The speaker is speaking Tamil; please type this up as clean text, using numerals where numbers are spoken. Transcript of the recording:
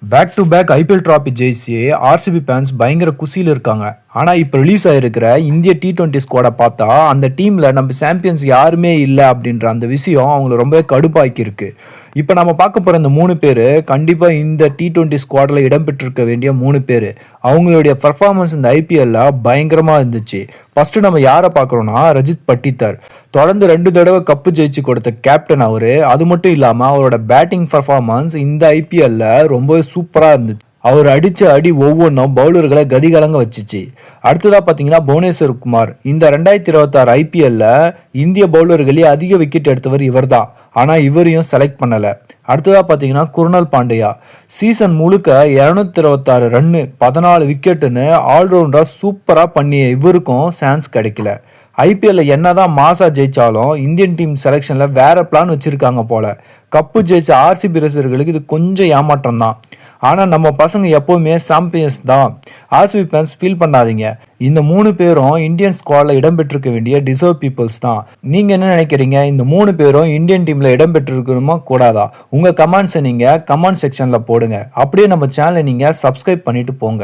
Back to back IPL trophy ஜெயிச்சு ஆர்சிபி ஃபேன்ஸ் பயங்கர குசியில் இருக்காங்க. ஆனால் இப்போ ரிலீஸ் ஆகிருக்கிற இந்திய T20 ஸ்குவாடை பார்த்தா அந்த டீமில் நம்ம சாம்பியன்ஸ் யாருமே இல்லை அப்படின்ற அந்த விஷயம் அவங்கள ரொம்பவே கடுப்பாக்கியிருக்கு. இப்போ நம்ம பார்க்க போகிற இந்த 3 பேர் கண்டிப்பாக இந்த T20 ஸ்குவாடில் இடம்பெற்றிருக்க வேண்டிய 3 பேர். அவங்களுடைய பர்ஃபார்மன்ஸ் இந்த ஐபிஎல்லில் பயங்கரமாக இருந்துச்சு. ஃபஸ்ட்டு நம்ம யாரை பார்க்குறோன்னா ரஜித் பட்டிதார். தொடர்ந்து 2 தடவை கப்பு ஜெயிச்சு கொடுத்த கேப்டன் அவர். அது மட்டும் இல்லாமல் அவரோட பேட்டிங் பர்ஃபார்மன்ஸ் இந்த ஐபிஎல்லில் ரொம்பவே சூப்பராக இருந்துச்சு. அவர் அடித்த அடி ஒவ்வொன்றும் பவுலர்களை கதிகலங்க வச்சுச்சு. அடுத்ததாக பார்த்தீங்கன்னா புவனேஸ்வர் குமார். இந்த 2026 ஐபிஎல்ல இந்திய பவுலர்களே அதிக விக்கெட் எடுத்தவர் இவர் தான். ஆனால் இவரையும் செலக்ட் பண்ணலை. அடுத்ததாக பார்த்தீங்கன்னா குருணால் பாண்டியா. சீசன் முழுக்க 226 ரன்னு 14 விக்கெட்டுன்னு ஆல்ரவுண்டராக சூப்பராக பண்ணிய இவருக்கும் சான்ஸ் கிடைக்கல. ஐபிஎல்ல என்னதான் மாசா ஜெயிச்சாலும் இந்தியன் டீம் செலெக்ஷனில் வேற பிளான் வச்சுருக்காங்க போல. கப்பு ஜெயிச்ச ஆர்சிபி ரசிகர்களுக்கு இது கொஞ்சம் ஏமாற்றம் தான். ஆனால் நம்ம பசங்க எப்போவுமே சாம்பியன்ஸ் தான். ஆர்சிபி ஃபேன்ஸ் ஃபீல் பண்ணாதீங்க. இந்த 3 பேரும் இந்தியன் ஸ்குவாடில் இடம்பெற்றிருக்க வேண்டிய டிசர்வ் பீப்புள்ஸ் தான். நீங்கள் என்ன நினைக்கிறீங்க? இந்த 3 பேரும் இந்தியன் டீமில் இடம்பெற்றிருக்கணுமா கூடாதா? உங்கள் கமெண்ட்ஸை நீங்கள் கமெண்ட் செக்ஷனில் போடுங்க. அப்படியே நம்ம சேனலை நீங்கள் சப்ஸ்கிரைப் பண்ணிட்டு போங்க.